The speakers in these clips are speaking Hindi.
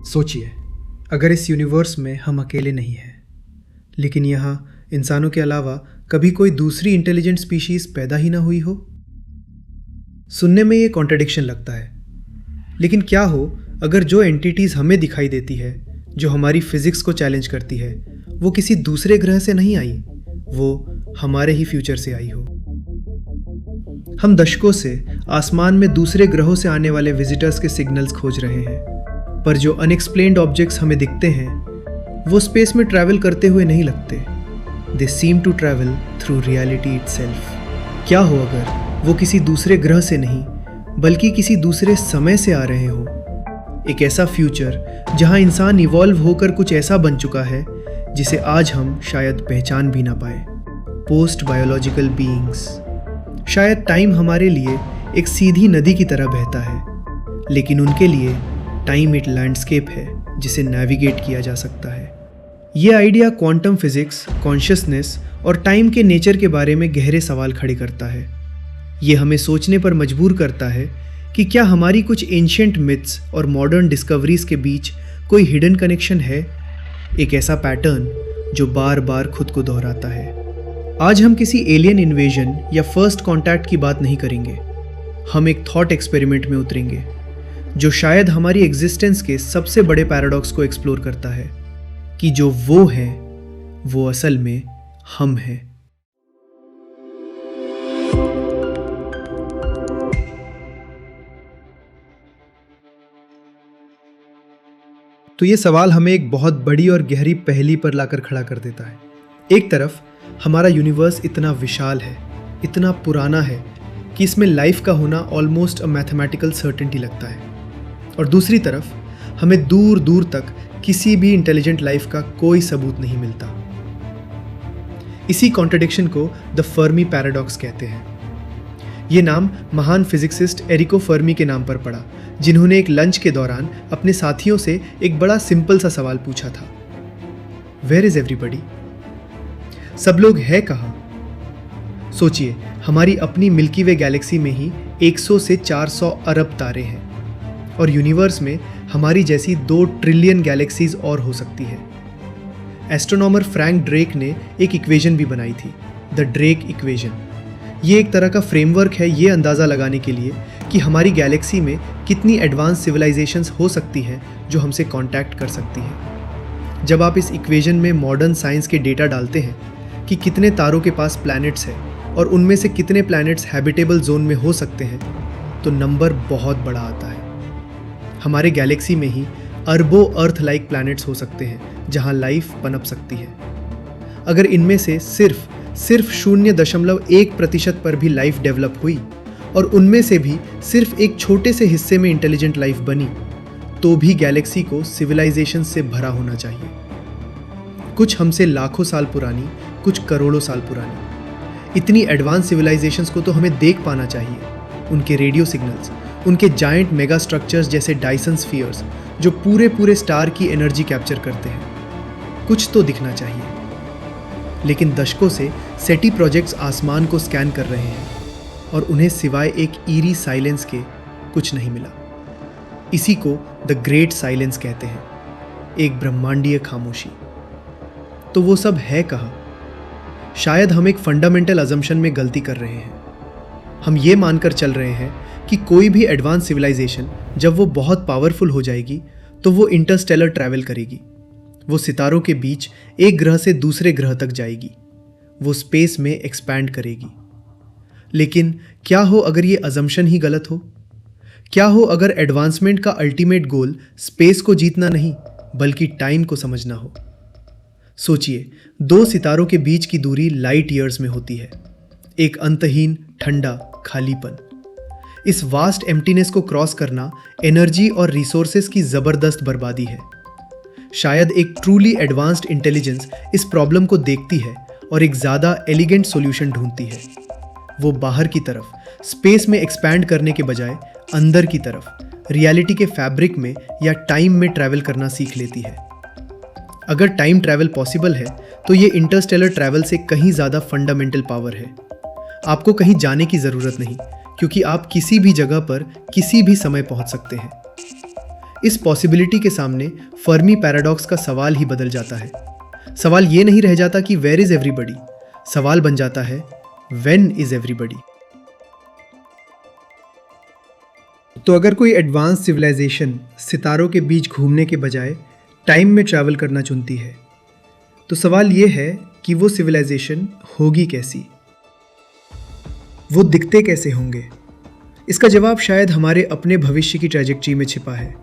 सोचिए, अगर इस यूनिवर्स में हम अकेले नहीं हैं, लेकिन यहाँ इंसानों के अलावा कभी कोई दूसरी इंटेलिजेंट स्पीशीज पैदा ही ना हुई हो। सुनने में ये कॉन्ट्रडिक्शन लगता है, लेकिन क्या हो अगर जो एंटिटीज हमें दिखाई देती है, जो हमारी फिजिक्स को चैलेंज करती है, वो किसी दूसरे ग्रह से नहीं आई, वो हमारे ही फ्यूचर से आई हो। हम दशकों से आसमान में दूसरे ग्रहों से आने वाले विजिटर्स के सिग्नल्स खोज रहे हैं, पर जो अनएक्सप्लेन्ड ऑब्जेक्ट्स हमें दिखते हैं वो स्पेस में ट्रैवल करते हुए नहीं लगते। They seem to travel through reality itself. क्या हो अगर वो किसी दूसरे ग्रह से नहीं बल्कि किसी दूसरे समय से आ रहे हो, एक ऐसा फ्यूचर जहां इंसान इवॉल्व होकर कुछ ऐसा बन चुका है जिसे आज हम शायद पहचान भी ना पाए। Post biological beings. शायद टाइम हमारे लिए एक सीधी नदी की तरह बहता है, लेकिन उनके लिए टाइम एक लैंडस्केप है जिसे नेविगेट किया जा सकता है। ये आइडिया क्वांटम फिजिक्स, कॉन्शियसनेस और टाइम के नेचर के बारे में गहरे सवाल खड़े करता है। ये हमें सोचने पर मजबूर करता है कि क्या हमारी कुछ एंशिएंट मिथ्स और मॉडर्न डिस्कवरीज के बीच कोई हिडन कनेक्शन है, एक ऐसा पैटर्न जो बार बार खुद को दोहराता है। आज हम किसी एलियन इन्वेजन या फर्स्ट कॉन्टैक्ट की बात नहीं करेंगे। हम एक थॉट एक्सपेरिमेंट में उतरेंगे जो शायद हमारी एग्जिस्टेंस के सबसे बड़े पैराडॉक्स को एक्सप्लोर करता है कि जो वो है वो असल में हम हैं। तो ये सवाल हमें एक बहुत बड़ी और गहरी पहेली पर लाकर खड़ा कर देता है। एक तरफ हमारा यूनिवर्स इतना विशाल है, इतना पुराना है कि इसमें लाइफ का होना ऑलमोस्ट अ मैथमेटिकल सर्टेनिटी लगता है, और दूसरी तरफ हमें दूर दूर तक किसी भी इंटेलिजेंट लाइफ का कोई सबूत नहीं मिलता। इसी कॉन्ट्रडिक्शन को द फर्मी पैराडॉक्स कहते हैं। ये नाम महान फिजिक्सिस्ट एरिको फर्मी के नाम पर पड़ा, जिन्होंने एक लंच के दौरान अपने साथियों से एक बड़ा सिंपल सा सवाल पूछा था, वेयर इज एवरीबॉडी? सब लोग है कहाँ? सोचिए, हमारी अपनी मिल्की वे गैलेक्सी में ही 100 से 400 अरब तारे हैं, और यूनिवर्स में हमारी जैसी 2 ट्रिलियन गैलेक्सीज और हो सकती है। एस्ट्रोनॉमर फ्रैंक ड्रेक ने एक इक्वेशन भी बनाई थी, द ड्रेक इक्वेशन। ये एक तरह का फ्रेमवर्क है ये अंदाज़ा लगाने के लिए कि हमारी गैलेक्सी में कितनी एडवांस सिविलाइजेशंस हो सकती हैं जो हमसे कांटेक्ट कर सकती हैं। जब आप इस इक्वेशन में मॉडर्न साइंस के डेटा डालते हैं कि कितने तारों के पास प्लैनेट्स हैं और उनमें से कितने प्लैनेट्स हैबिटेबल जोन में हो सकते हैं, तो नंबर बहुत बड़ा आता है। हमारे गैलेक्सी में ही अरबों अर्थ लाइक प्लैनेट्स हो सकते हैं जहां लाइफ पनप सकती है। अगर इनमें से सिर्फ 0.1% पर भी लाइफ डेवलप हुई और उनमें से भी सिर्फ एक छोटे से हिस्से में इंटेलिजेंट लाइफ बनी, तो भी गैलेक्सी को सिविलाइजेशन से भरा होना चाहिए। कुछ हमसे लाखों साल पुरानी, कुछ करोड़ों साल पुरानी। इतनी एडवांस सिविलाइजेशंस को तो हमें देख पाना चाहिए, उनके रेडियो सिग्नल्स, उनके जायंट मेगा स्ट्रक्चर्स जैसे डायसन स्फीयर्स जो पूरे स्टार की एनर्जी कैप्चर करते हैं। कुछ तो दिखना चाहिए। लेकिन दशकों से सेटी प्रोजेक्ट्स आसमान को स्कैन कर रहे हैं और उन्हें सिवाय एक ईरी साइलेंस के कुछ नहीं मिला। इसी को द ग्रेट साइलेंस कहते हैं, एक ब्रह्मांडीय खामोशी। तो वो सब है कहाँ? शायद हम एक फंडामेंटल अजम्पशन में गलती कर रहे हैं। हम ये मानकर चल रहे हैं कि कोई भी एडवांस सिविलाइजेशन जब वो बहुत पावरफुल हो जाएगी तो वो इंटरस्टेलर ट्रैवल करेगी, वो सितारों के बीच एक ग्रह से दूसरे ग्रह तक जाएगी, वो स्पेस में एक्सपैंड करेगी। लेकिन क्या हो अगर ये अजम्पशन ही गलत हो? क्या हो अगर एडवांसमेंट का अल्टीमेट गोल स्पेस को जीतना नहीं बल्कि टाइम को समझना हो? सोचिए, 2 सितारों के बीच की दूरी लाइट ईयर्स में होती है, एक अंतहीन ठंडा खालीपन। इस वास्ट एम्प्टीनेस को क्रॉस करना एनर्जी और रिसोर्सेज की ज़बरदस्त बर्बादी है। शायद एक ट्रूली एडवांस्ड इंटेलिजेंस इस प्रॉब्लम को देखती है और एक ज़्यादा एलिगेंट सॉल्यूशन ढूंढती है। वो बाहर की तरफ स्पेस में एक्सपैंड करने के बजाय अंदर की तरफ रियलिटी के फैब्रिक में या टाइम में ट्रैवल करना सीख लेती है। अगर टाइम ट्रैवल पॉसिबल है तो ये इंटरस्टेलर ट्रैवल से कहीं ज़्यादा फंडामेंटल पावर है। आपको कहीं जाने की ज़रूरत नहीं, क्योंकि आप किसी भी जगह पर किसी भी समय पहुंच सकते हैं। इस पॉसिबिलिटी के सामने फर्मी पैराडॉक्स का सवाल ही बदल जाता है। सवाल ये नहीं रह जाता कि वेयर इज एवरीबडी, सवाल बन जाता है व्हेन इज एवरीबडी। तो अगर कोई एडवांस सिविलाइजेशन सितारों के बीच घूमने के बजाय टाइम में ट्रैवल करना चुनती है, तो सवाल ये है कि वो सिविलाइजेशन होगी कैसी, वो दिखते कैसे होंगे। इसका जवाब शायद हमारे अपने भविष्य की ट्रैजेक्टरी में छिपा है।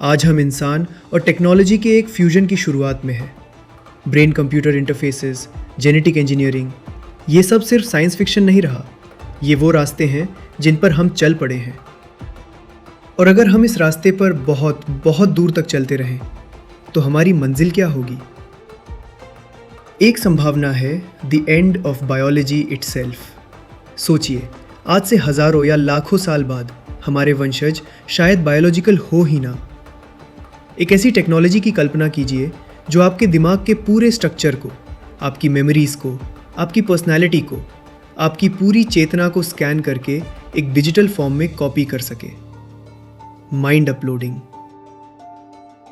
आज हम इंसान और टेक्नोलॉजी के एक फ्यूजन की शुरुआत में हैं। Brain computer interfaces, genetic engineering, ये सब सिर्फ साइंस फिक्शन नहीं रहा, ये वो रास्ते हैं जिन पर हम चल पड़े हैं। और अगर हम इस रास्ते पर बहुत बहुत दूर तक चलते रहें तो हमारी मंजिल क्या होगी? एक संभावना है the end of biology itself. सोचिए, आज से हजारों या लाखों साल बाद हमारे वंशज शायद बायोलॉजिकल हो ही ना। एक ऐसी टेक्नोलॉजी की कल्पना कीजिए जो आपके दिमाग के पूरे स्ट्रक्चर को, आपकी मेमोरीज को, आपकी पर्सनैलिटी को, आपकी पूरी चेतना को स्कैन करके एक डिजिटल फॉर्म में कॉपी कर सके। Mind uploading.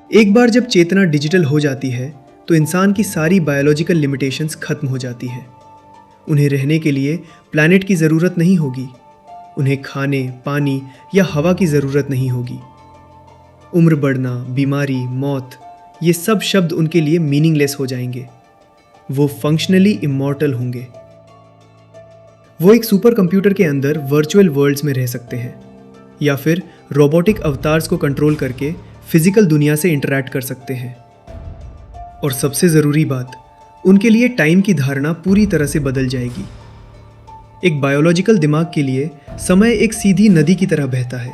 एक बार जब चेतना डिजिटल हो जाती है तो इंसान की सारी बायोलॉजिकल लिमिटेशंस खत्म हो जाती है। उन्हें रहने के लिए प्लैनेट की ज़रूरत नहीं होगी, उन्हें खाने, पानी या हवा की ज़रूरत नहीं होगी। उम्र बढ़ना, बीमारी, मौत, ये सब शब्द उनके लिए मीनिंगलेस हो जाएंगे। वो फंक्शनली इमॉर्टल होंगे। वो एक सुपर कंप्यूटर के अंदर वर्चुअल वर्ल्ड्स में रह सकते हैं या फिर रोबोटिक अवतार्स को कंट्रोल करके फिजिकल दुनिया से इंटरैक्ट कर सकते हैं। और सबसे ज़रूरी बात, उनके लिए टाइम की धारणा पूरी तरह से बदल जाएगी। एक बायोलॉजिकल दिमाग के लिए समय एक सीधी नदी की तरह बहता है,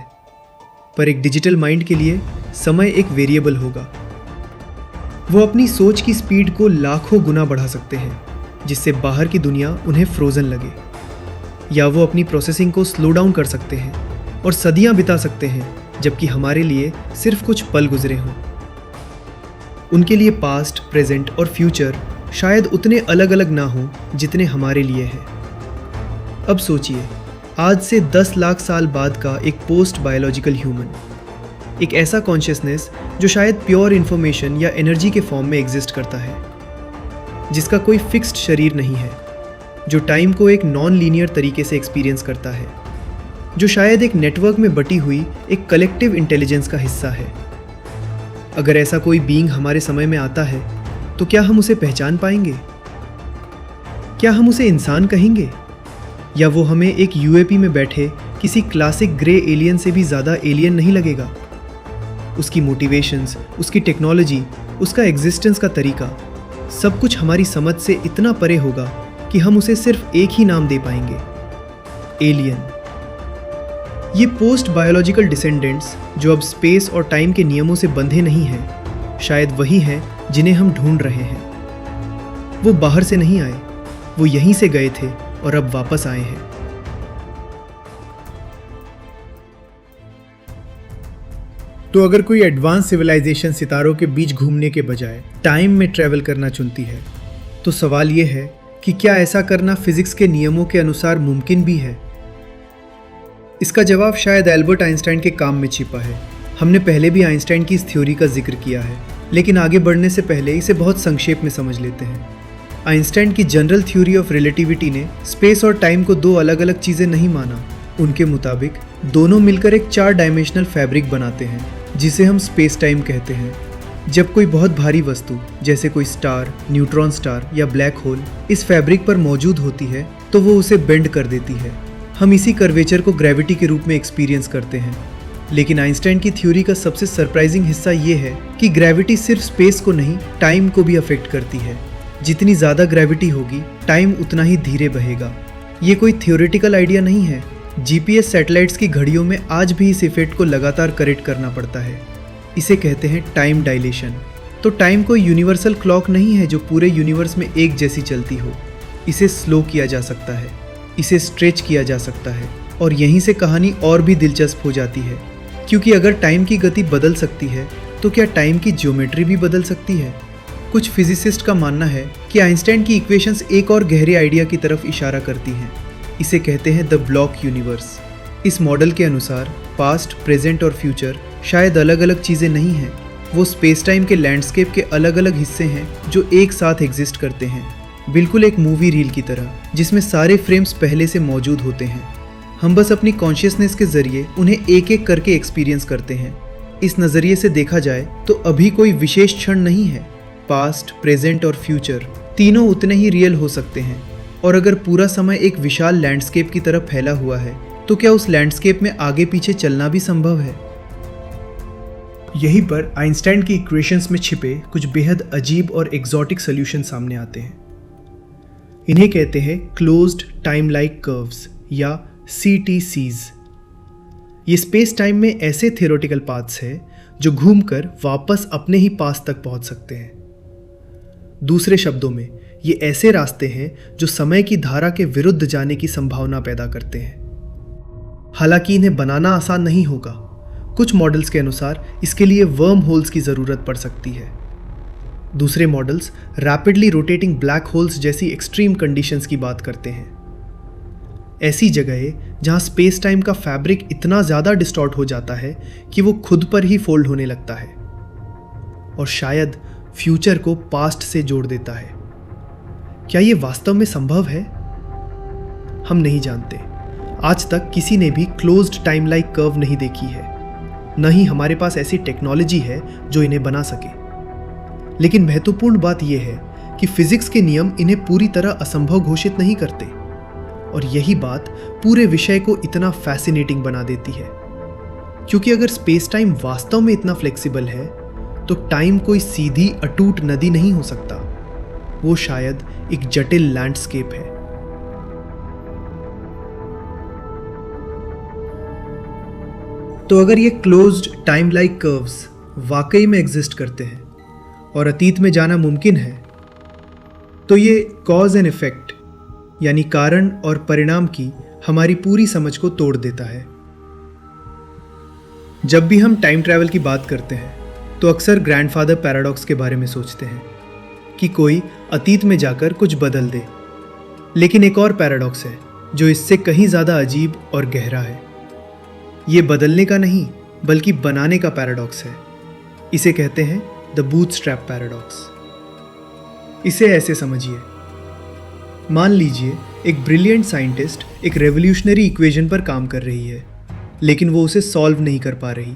पर एक डिजिटल माइंड के लिए समय एक वेरिएबल होगा। वो अपनी सोच की स्पीड को लाखों गुना बढ़ा सकते हैं, जिससे बाहर की दुनिया उन्हें फ्रोजन लगे, या वो अपनी प्रोसेसिंग को स्लो डाउन कर सकते हैं और सदियां बिता सकते हैं, जबकि हमारे लिए सिर्फ कुछ पल गुजरे हों। उनके लिए पास्ट, प्रेजेंट और फ्यूचर शायद उतने अलग अलग ना हों जितने हमारे लिए हैं। अब सोचिए, आज से 10 लाख साल बाद का एक पोस्ट बायोलॉजिकल ह्यूमन, एक ऐसा कॉन्शियसनेस जो शायद प्योर इन्फॉर्मेशन या एनर्जी के फॉर्म में एग्जिस्ट करता है, जिसका कोई फिक्स्ड शरीर नहीं है, जो टाइम को एक नॉन लीनियर तरीके से एक्सपीरियंस करता है, जो शायद एक नेटवर्क में बटी हुई एक कलेक्टिव इंटेलिजेंस का हिस्सा है। अगर ऐसा कोई बीइंग हमारे समय में आता है तो क्या हम उसे पहचान पाएंगे? क्या हम उसे इंसान कहेंगे, या वो हमें एक यूएपी में बैठे किसी क्लासिक ग्रे एलियन से भी ज़्यादा एलियन नहीं लगेगा? उसकी मोटिवेशंस, उसकी टेक्नोलॉजी, उसका एग्जिस्टेंस का तरीका, सब कुछ हमारी समझ से इतना परे होगा कि हम उसे सिर्फ एक ही नाम दे पाएंगे, एलियन। ये पोस्ट बायोलॉजिकल डिसेंडेंट्स जो अब स्पेस और टाइम के नियमों से बंधे नहीं हैं, शायद वही हैं जिन्हें हम ढूंढ रहे हैं। वो बाहर से नहीं आए, वो यहीं से गए थे और अब वापस आए हैं। तो अगर कोई एडवांस सिविलाइजेशन सितारों के बीच घूमने के बजाय टाइम में ट्रैवल करना चुनती है, तो सवाल ये है कि क्या ऐसा करना फिजिक्स के नियमों के अनुसार मुमकिन भी है? इसका जवाब शायद एल्बर्ट आइंस्टाइन के काम में छिपा है। हमने पहले भी आइंस्टाइन की इस थ्योरी का जिक्र किया है, लेकिन आगे बढ़ने से पहले इसे बहुत संक्षेप में समझ लेते हैं। आइंस्टाइन की जनरल थ्योरी ऑफ रिलेटिविटी ने स्पेस और टाइम को दो अलग अलग चीज़ें नहीं माना। उनके मुताबिक दोनों मिलकर एक 4 डायमेंशनल फैब्रिक बनाते हैं, जिसे हम स्पेस टाइम कहते हैं। जब कोई बहुत भारी वस्तु जैसे कोई स्टार, न्यूट्रॉन स्टार या ब्लैक होल इस फैब्रिक पर मौजूद होती है तो वो उसे बेंड कर देती है। हम इसी कर्वेचर को ग्रेविटी के रूप में एक्सपीरियंस करते हैं। लेकिन आइंस्टाइन की थ्योरी का सबसे सरप्राइजिंग हिस्सा ये है कि ग्रेविटी सिर्फ स्पेस को नहीं, टाइम को भी अफेक्ट करती है। जितनी ज़्यादा ग्रेविटी होगी, टाइम उतना ही धीरे बहेगा। ये कोई थ्योरेटिकल आइडिया नहीं है। जीपीएस सैटेलाइट्स की घड़ियों में आज भी इस इफेक्ट को लगातार करेक्ट करना पड़ता है। इसे कहते हैं टाइम डायलेशन। तो टाइम कोई यूनिवर्सल क्लॉक नहीं है जो पूरे यूनिवर्स में एक जैसी चलती हो। इसे स्लो किया जा सकता है, इसे स्ट्रेच किया जा सकता है, और यहीं से कहानी और भी दिलचस्प हो जाती है, क्योंकि अगर टाइम की गति बदल सकती है तो क्या टाइम की ज्योमेट्री भी बदल सकती है? कुछ फिजिसिस्ट का मानना है कि आइंस्टाइन की इक्वेशंस एक और गहरे आइडिया की तरफ इशारा करती हैं। इसे कहते हैं द ब्लॉक यूनिवर्स। इस मॉडल के अनुसार पास्ट, प्रेजेंट और फ्यूचर शायद अलग अलग चीज़ें नहीं हैं, वो स्पेस टाइम के लैंडस्केप के अलग अलग हिस्से हैं जो एक साथ एग्जिस्ट करते हैं, बिल्कुल एक मूवी रील की तरह जिसमें सारे फ्रेम्स पहले से मौजूद होते हैं। हम बस अपनी कॉन्शियसनेस के जरिए उन्हें एक एक करके एक्सपीरियंस करते हैं। इस नज़रिए से देखा जाए तो अभी कोई विशेष क्षण नहीं है। पास्ट, प्रेजेंट और फ्यूचर तीनों उतने ही रियल हो सकते हैं। और अगर पूरा समय एक विशाल लैंडस्केप की तरफ फैला हुआ है तो क्या उस लैंडस्केप में आगे पीछे चलना भी संभव है? यहीं पर आइंस्टाइन की इक्वेशंस में छिपे कुछ बेहद अजीब और एग्जॉटिक सॉल्यूशन सामने आते हैं। इन्हें कहते हैं क्लोज्ड टाइम लाइक कर्व्स या CTCs। ये स्पेस टाइम में ऐसे थियोरेटिकल पाथ्स हैं जो घूमकर वापस अपने ही पास तक पहुंच सकते हैं। दूसरे शब्दों में, ये ऐसे रास्ते हैं जो समय की धारा के विरुद्ध जाने की संभावना पैदा करते हैं। हालांकि इन्हें बनाना आसान नहीं होगा। कुछ मॉडल्स के अनुसार इसके लिए वर्म होल्स की ज़रूरत पड़ सकती है। दूसरे models rapidly rotating black holes जैसी एक्सट्रीम कंडीशंस की बात करते हैं। ऐसी जगहें जहां स्पेस टाइम का फैब्रिक इतना ज़्यादा डिस्टॉर्ट हो जाता है कि वो खुद पर ही फोल्ड होने लगता है और शायद फ्यूचर को पास्ट से जोड़ देता है। क्या ये वास्तव में संभव है? हम नहीं जानते। आज तक किसी ने भी क्लोज्ड टाइम लाइक कर्व नहीं देखी है, न ही हमारे पास ऐसी टेक्नोलॉजी है जो इन्हें बना सके। लेकिन महत्वपूर्ण बात यह है कि फिजिक्स के नियम इन्हें पूरी तरह असंभव घोषित नहीं करते, और यही बात पूरे विषय को इतना फैसिनेटिंग बना देती है। क्योंकि अगर स्पेस टाइम वास्तव में इतना फ्लेक्सिबल है तो टाइम कोई सीधी अटूट नदी नहीं हो सकता, वो शायद एक जटिल लैंडस्केप है। तो अगर ये क्लोज्ड टाइम लाइक कर्व्स वाकई में एग्जिस्ट करते हैं और अतीत में जाना मुमकिन है, तो ये कॉज एंड इफेक्ट यानी कारण और परिणाम की हमारी पूरी समझ को तोड़ देता है। जब भी हम टाइम ट्रैवल की बात करते हैं तो अक्सर ग्रैंडफादर पैराडॉक्स के बारे में सोचते हैं कि कोई अतीत में जाकर कुछ बदल दे। लेकिन एक और पैराडॉक्स है जो इससे कहीं ज़्यादा अजीब और गहरा है। ये बदलने का नहीं बल्कि बनाने का पैराडॉक्स है। इसे कहते हैं द बूटस्ट्रैप पैराडॉक्स। इसे ऐसे समझिए, मान लीजिए एक ब्रिलियंट साइंटिस्ट एक रेवोल्यूशनरी इक्वेशन पर काम कर रही है, लेकिन वो उसे सॉल्व नहीं कर पा रही।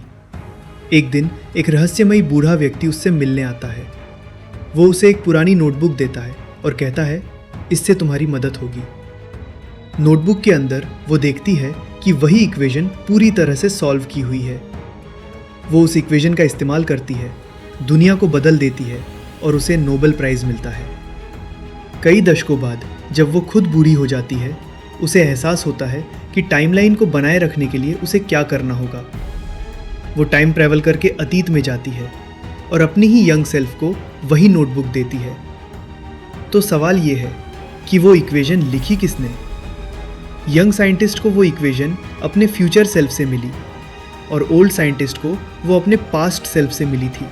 एक दिन एक रहस्यमयी बूढ़ा व्यक्ति उससे मिलने आता है। वो उसे एक पुरानी नोटबुक देता है और कहता है, इससे तुम्हारी मदद होगी। नोटबुक के अंदर वो देखती है कि वही इक्वेशन पूरी तरह से सॉल्व की हुई है। वो उस इक्वेशन का इस्तेमाल करती है, दुनिया को बदल देती है और उसे नोबेल प्राइज़ मिलता है। कई दशकों बाद जब वो खुद बूढ़ी हो जाती है, उसे एहसास होता है कि टाइमलाइन को बनाए रखने के लिए उसे क्या करना होगा। वो टाइम ट्रैवल करके अतीत में जाती है और अपनी ही यंग सेल्फ को वही नोटबुक देती है। तो सवाल ये है कि वो इक्वेशन लिखी किसने? यंग साइंटिस्ट को वो इक्वेशन अपने फ्यूचर सेल्फ से मिली और ओल्ड साइंटिस्ट को वो अपने पास्ट सेल्फ से मिली थी।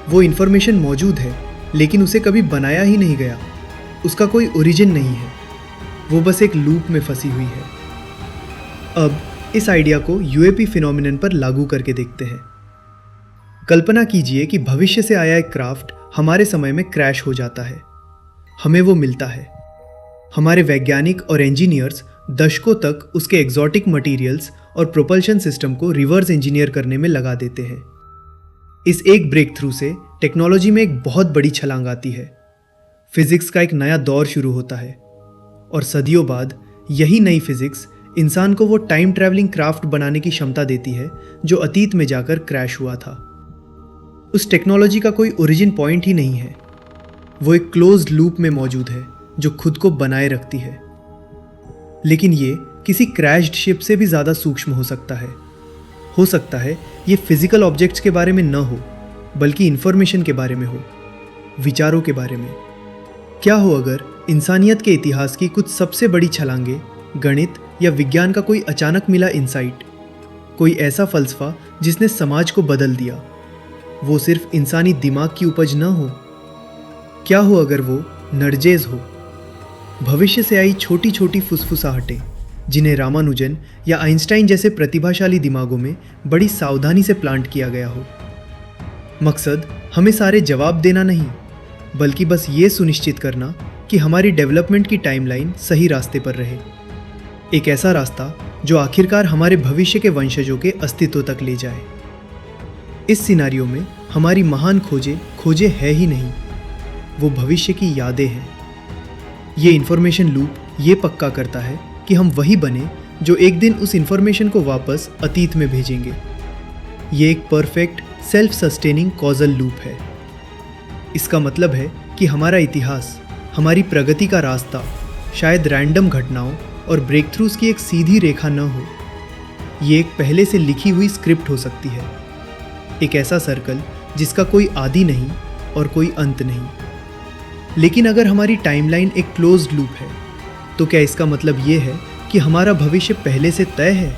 वो इन्फॉर्मेशन मौजूद है लेकिन उसे कभी बनाया ही नहीं गया। उसका कोई ओरिजिन नहीं है, वो बस एक लूप में फंसी हुई है। अब इस आइडिया को यूएपी फिनोमिनन पर लागू करके देखते हैं। कल्पना कीजिए कि भविष्य से आया एक क्राफ्ट हमारे समय में क्रैश हो जाता है। हमें वो मिलता है। हमारे वैज्ञानिक और इंजीनियर्स दशकों तक उसके एग्जॉटिक मटेरियल्स और प्रोपल्शन सिस्टम को रिवर्स इंजीनियर करने में लगा देते हैं। इस एक ब्रेक थ्रू से टेक्नोलॉजी में एक बहुत बड़ी छलांग आती है। फिजिक्स का एक नया दौर शुरू होता है और सदियों बाद यही नई फिजिक्स इंसान को वो टाइम ट्रैवलिंग क्राफ्ट बनाने की क्षमता देती है जो अतीत में जाकर क्रैश हुआ था। उस टेक्नोलॉजी का कोई ओरिजिन पॉइंट ही नहीं है। वो एक क्लोज्ड लूप में मौजूद है जो खुद को बनाए रखती है। लेकिन ये किसी क्रैश्ड शिप से भी ज़्यादा सूक्ष्म हो सकता है। हो सकता है ये फिजिकल ऑब्जेक्ट्स के बारे में न हो बल्कि इंफॉर्मेशन के बारे में हो, विचारों के बारे में। क्या हो अगर इंसानियत के इतिहास की कुछ सबसे बड़ी छलांगे गणित या विज्ञान का कोई अचानक मिला इंसाइट, कोई ऐसा फलसफा जिसने समाज को बदल दिया, वो सिर्फ इंसानी दिमाग की उपज न हो? क्या हो अगर वो नरजेज हो, भविष्य से आई छोटी छोटी फुसफुसाहटें जिन्हें रामानुजन या आइंस्टाइन जैसे प्रतिभाशाली दिमागों में बड़ी सावधानी से प्लांट किया गया हो। मकसद हमें सारे जवाब देना नहीं, बल्कि बस ये सुनिश्चित करना कि हमारी डेवलपमेंट की टाइमलाइन सही रास्ते पर रहे। एक ऐसा रास्ता जो आखिरकार हमारे भविष्य के वंशजों के अस्तित्व तक ले जाए। इस सिनारियो में हमारी महान खोजें है ही नहीं, वो भविष्य की यादें हैं। ये इन्फॉर्मेशन लूप ये पक्का करता है कि हम वही बने जो एक दिन उस इन्फॉर्मेशन को वापस अतीत में भेजेंगे। ये एक perfect self sustaining causal loop है। इसका मतलब है कि हमारा इतिहास, हमारी प्रगति का रास्ता शायद रैंडम घटनाओं और ब्रेक थ्रूज की एक सीधी रेखा न हो। ये एक पहले से लिखी हुई स्क्रिप्ट हो सकती है, एक ऐसा सर्कल जिसका कोई आदि नहीं और कोई अंत नहीं। लेकिन अगर हमारी टाइमलाइन एक क्लोज्ड लूप है, तो क्या इसका मतलब ये है कि हमारा भविष्य पहले से तय है?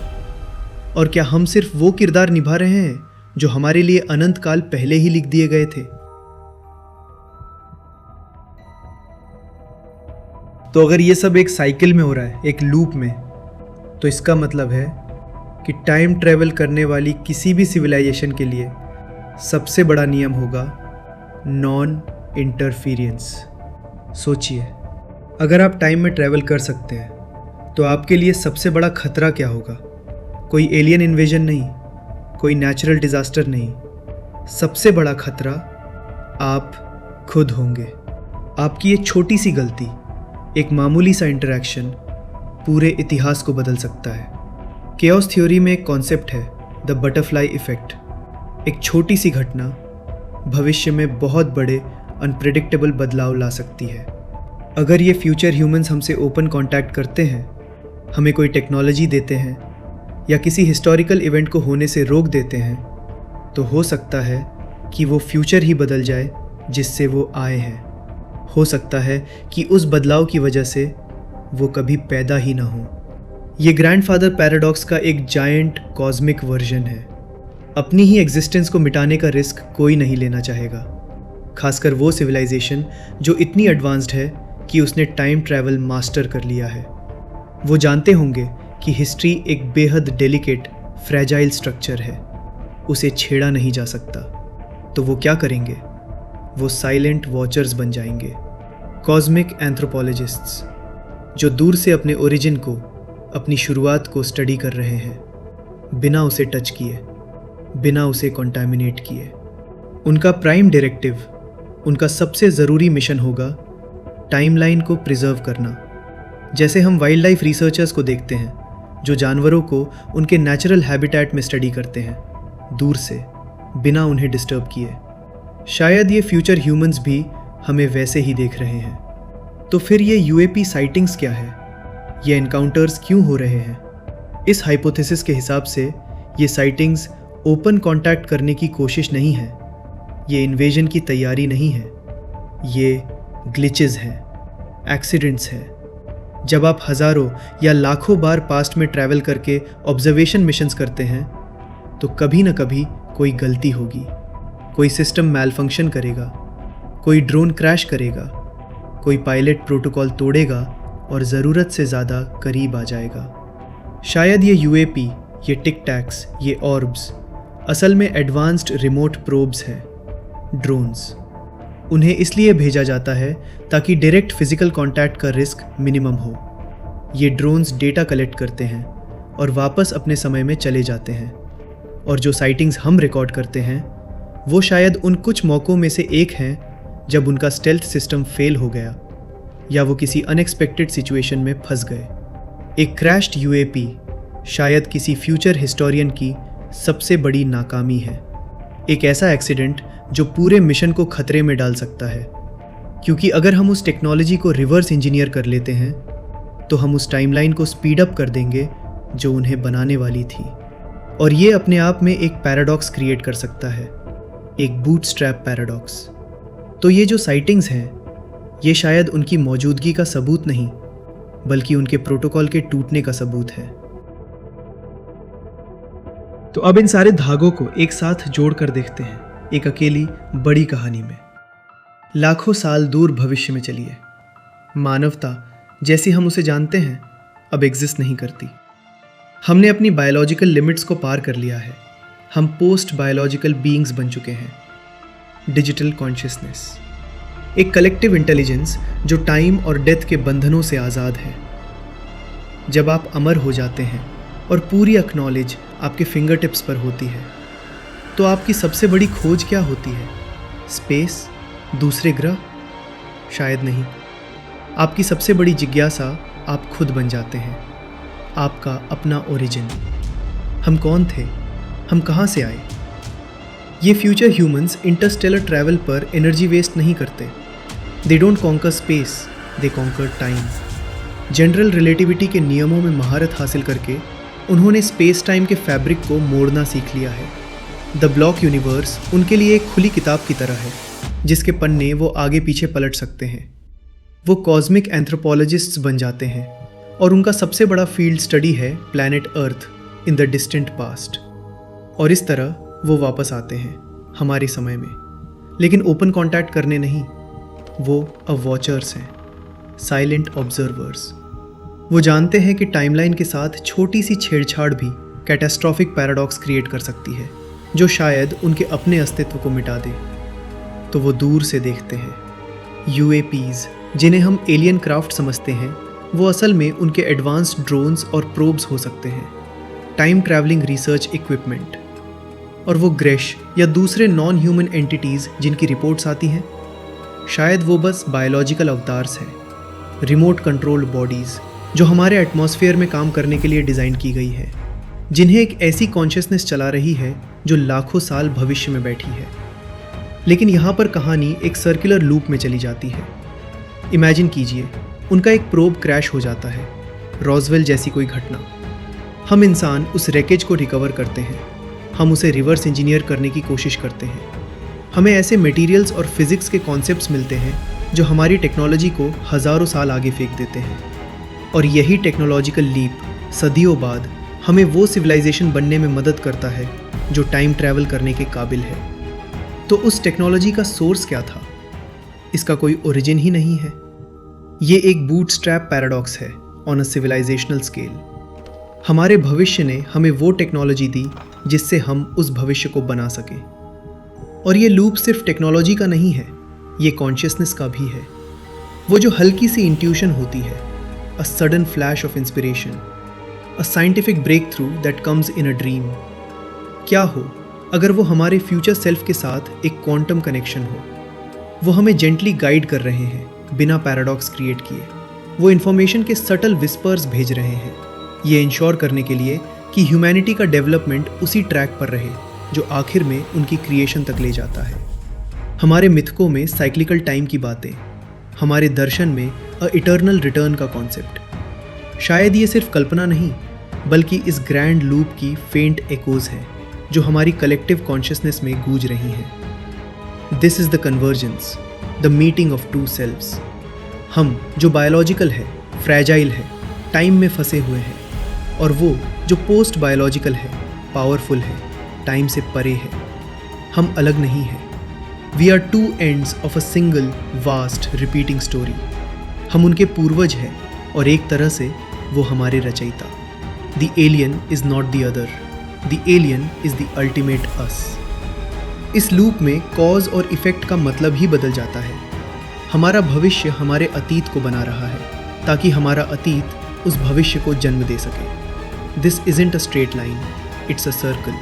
और क्या हम सिर्फ वो किरदार निभा रहे हैं जो हमारे लिए अनंत काल पहले ही लिख दिए गए थे? तो अगर ये सब एक साइकिल में हो रहा है, एक लूप में, तो इसका मतलब है कि टाइम ट्रैवल करने वाली किसी भी सिविलाइजेशन के लिए सबसे बड़ा नियम होगा नॉन इंटरफीरेंस। सोचिए, अगर आप टाइम में ट्रैवल कर सकते हैं तो आपके लिए सबसे बड़ा खतरा क्या होगा? कोई एलियन इन्वेजन नहीं, कोई नेचुरल डिजास्टर नहीं। सबसे बड़ा खतरा आप खुद होंगे। आपकी ये छोटी सी गलती, एक मामूली सा इंटरैक्शन पूरे इतिहास को बदल सकता है। केओस थ्योरी में एक कॉन्सेप्ट है, द बटरफ्लाई इफेक्ट। एक छोटी सी घटना भविष्य में बहुत बड़े अनप्रेडिक्टेबल बदलाव ला सकती है। अगर ये फ्यूचर ह्यूमंस हमसे ओपन कांटेक्ट करते हैं, हमें कोई टेक्नोलॉजी देते हैं या किसी हिस्टोरिकल इवेंट को होने से रोक देते हैं, तो हो सकता है कि वो फ्यूचर ही बदल जाए जिससे वो आए हैं। हो सकता है कि उस बदलाव की वजह से वो कभी पैदा ही ना हो। ये ग्रैंडफादर पैराडॉक्स का एक जायंट कॉस्मिक वर्जन है। अपनी ही एग्जिस्टेंस को मिटाने का रिस्क कोई नहीं लेना चाहेगा, खासकर वो सिविलाइजेशन जो इतनी एडवांस्ड है कि उसने टाइम ट्रैवल मास्टर कर लिया है। वो जानते होंगे कि हिस्ट्री एक बेहद डेलिकेट, फ्रेजाइल स्ट्रक्चर है, उसे छेड़ा नहीं जा सकता। तो वो क्या करेंगे? वो साइलेंट वॉचर्स बन जाएंगे, कॉस्मिक एंथ्रोपोलॉजिस्ट्स, जो दूर से अपने ओरिजिन को, अपनी शुरुआत को स्टडी कर रहे हैं, बिना उसे टच किए, बिना उसे कॉन्टैमिनेट किए। उनका प्राइम डायरेक्टिव, उनका सबसे ज़रूरी मिशन होगा टाइमलाइन को प्रिजर्व करना। जैसे हम वाइल्ड लाइफ रिसर्चर्स को देखते हैं जो जानवरों को उनके नेचुरल हैबिटेट में स्टडी करते हैं, दूर से, बिना उन्हें डिस्टर्ब किए। शायद ये फ्यूचर ह्यूमंस भी हमें वैसे ही देख रहे हैं। तो फिर ये यूएपी साइटिंग्स क्या है? ये एनकाउंटर्स क्यों हो रहे हैं? इस हाइपोथेसिस के हिसाब से ये साइटिंग्स ओपन कांटेक्ट करने की कोशिश नहीं है, ये इन्वेजन की तैयारी नहीं है, ये ग्लिचेस हैं, एक्सीडेंट्स हैं। जब आप हज़ारों या लाखों बार पास्ट में ट्रैवल करके ऑब्जर्वेशन मिशंस करते हैं, तो कभी ना कभी कोई गलती होगी, कोई सिस्टम मैलफंक्शन करेगा, कोई ड्रोन क्रैश करेगा, कोई पायलट प्रोटोकॉल तोड़ेगा और ज़रूरत से ज़्यादा करीब आ जाएगा। शायद ये यूएपी, ये टिक टैक्स, ये ऑर्ब्स असल में एडवांस्ड रिमोट प्रोब्स हैं, ड्रोन्स। उन्हें इसलिए भेजा जाता है ताकि डायरेक्ट फिजिकल कांटेक्ट का रिस्क मिनिमम हो। ये ड्रोन्स डेटा कलेक्ट करते हैं और वापस अपने समय में चले जाते हैं। और जो साइटिंग्स हम रिकॉर्ड करते हैं, वो शायद उन कुछ मौक़ों में से एक हैं जब उनका स्टेल्थ सिस्टम फेल हो गया या वो किसी अनएक्सपेक्टेड सिचुएशन में फंस गए। एक क्रैश्ड यूएपी शायद किसी फ्यूचर हिस्टोरियन की सबसे बड़ी नाकामी है। एक ऐसा एक्सीडेंट जो पूरे मिशन को खतरे में डाल सकता है, क्योंकि अगर हम उस टेक्नोलॉजी को रिवर्स इंजीनियर कर लेते हैं तो हम उस टाइमलाइन को स्पीड अप कर देंगे जो उन्हें बनाने वाली थी। और ये अपने आप में एक पैराडॉक्स क्रिएट कर सकता है, एक बूटस्ट्रैप पैराडॉक्स। तो ये जो साइटिंग्स हैं, ये शायद उनकी मौजूदगी का सबूत नहीं, बल्कि उनके प्रोटोकॉल के टूटने का सबूत है। तो अब इन सारे धागों को एक साथ जोड़ कर देखते हैं एक अकेली बड़ी कहानी में। लाखों साल दूर भविष्य में चलिए, मानवता जैसी हम उसे जानते हैं अब एग्जिस्ट नहीं करती। हमने अपनी बायोलॉजिकल लिमिट्स को पार कर लिया है। हम पोस्ट बायोलॉजिकल बीइंग्स बन चुके हैं। डिजिटल कॉन्शियसनेस, एक कलेक्टिव इंटेलिजेंस जो टाइम और डेथ के बंधनों से आज़ाद है। जब आप अमर हो जाते हैं और पूरी एक्नॉलेज आपके फिंगर टिप्स पर होती है, तो आपकी सबसे बड़ी खोज क्या होती है? स्पेस? दूसरे ग्रह? शायद नहीं। आपकी सबसे बड़ी जिज्ञासा आप खुद बन जाते हैं, आपका अपना ओरिजिन। हम कौन थे? हम कहाँ से आए? ये फ्यूचर ह्यूमंस इंटरस्टेलर ट्रैवल पर एनर्जी वेस्ट नहीं करते। They don't conquer space, they conquer time. General relativity के नियमों में महारत हासिल करके उन्होंने स्पेस टाइम के फैब्रिक को मोड़ना सीख लिया है। द ब्लॉक यूनिवर्स उनके लिए एक खुली किताब की तरह है, जिसके पन्ने वो आगे पीछे पलट सकते हैं। वो कॉस्मिक एंथ्रोपोलॉजिस्ट्स बन जाते हैं और उनका सबसे बड़ा फील्ड स्टडी है planet earth in the distant past. और इस तरह वो वापस आते हैं हमारे समय में, लेकिन ओपन कॉन्टैक्ट करने नहीं। वो अब वॉचर्स हैं, साइलेंट ऑब्जर्वर्स। वो जानते हैं कि टाइमलाइन के साथ छोटी सी छेड़छाड़ भी कैटास्ट्रॉफिक पैराडॉक्स क्रिएट कर सकती है, जो शायद उनके अपने अस्तित्व को मिटा दे। तो वो दूर से देखते हैं। यूएपीज, जिन्हें हम एलियन क्राफ्ट समझते हैं, वो असल में उनके एडवांस्ड ड्रोन्स और प्रोब्स हो सकते हैं, टाइम ट्रैवलिंग रिसर्च इक्विपमेंट। और वो ग्रेश या दूसरे नॉन ह्यूमन एंटिटीज़ जिनकी रिपोर्ट्स आती हैं, शायद वो बस बायोलॉजिकल अवतार्स हैं, रिमोट कंट्रोल्ड बॉडीज़ जो हमारे एटमॉस्फेयर में काम करने के लिए डिज़ाइन की गई है, जिन्हें एक ऐसी कॉन्शियसनेस चला रही है जो लाखों साल भविष्य में बैठी है। लेकिन यहाँ पर कहानी एक सर्कुलर लूप में चली जाती है। इमेजिन कीजिए, उनका एक प्रोब क्रैश हो जाता है, रॉसवेल जैसी कोई घटना। हम इंसान उस रैकेज को रिकवर करते हैं, हम उसे रिवर्स इंजीनियर करने की कोशिश करते हैं। हमें ऐसे मटेरियल्स और फिज़िक्स के कॉन्सेप्ट्स मिलते हैं जो हमारी टेक्नोलॉजी को हज़ारों साल आगे फेंक देते हैं। और यही टेक्नोलॉजिकल लीप सदियों बाद हमें वो सिविलाइजेशन बनने में मदद करता है जो टाइम ट्रैवल करने के काबिल है। तो उस टेक्नोलॉजी का सोर्स क्या था? इसका कोई ओरिजिन ही नहीं है। ये एक बूटस्ट्रैप पैराडॉक्स है ऑन अ सिविलाइजेशनल स्केल। हमारे भविष्य ने हमें वो टेक्नोलॉजी दी जिससे हम उस भविष्य को बना सकें। और ये लूप सिर्फ टेक्नोलॉजी का नहीं है, ये कॉन्शियसनेस का भी है। वो जो हल्की सी इंट्यूशन होती है, a sudden flash of inspiration, a scientific breakthrough that comes in a dream. क्या हो अगर वो हमारे फ्यूचर सेल्फ के साथ एक क्वांटम कनेक्शन हो? वो हमें जेंटली गाइड कर रहे हैं बिना पैराडॉक्स क्रिएट किए। वो इन्फॉर्मेशन के सटल विस्पर्स भेज रहे हैं, ये इंश्योर करने के लिए कि ह्यूमैनिटी का डेवलपमेंट उसी ट्रैक पर रहे जो आखिर में उनकी क्रिएशन तक ले जाता है। हमारे मिथकों में साइक्लिकल टाइम की बातें, हमारे दर्शन में अ इटर्नल रिटर्न का कॉन्सेप्ट। शायद ये सिर्फ कल्पना नहीं, बल्कि इस ग्रैंड लूप की फेंट एकोज हैं जो हमारी कलेक्टिव कॉन्शियसनेस में गूंज रही हैं। This is the convergence, the meeting of two selves. हम जो बायोलॉजिकल है, फ्रैजाइल है, टाइम में फंसे हुए हैं, और वो जो पोस्ट बायोलॉजिकल है, पावरफुल है, टाइम से परे है। हम अलग नहीं हैं। We are two ends of a single vast repeating story. हम उनके पूर्वज हैं और एक तरह से वो हमारे रचयिता। The alien is not the other, the alien is the ultimate us. इस लूप में कॉज और इफ़ेक्ट का मतलब ही बदल जाता है। हमारा भविष्य हमारे अतीत को बना रहा है ताकि हमारा अतीत उस भविष्य को जन्म दे सके। This isn't a straight line, it's a circle.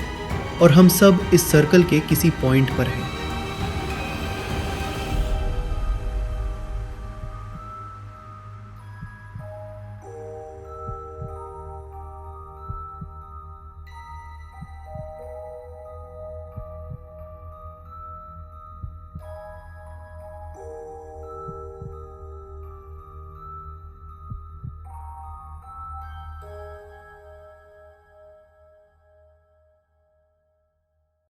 और हम सब इस सर्कल के किसी पॉइंट पर हैं।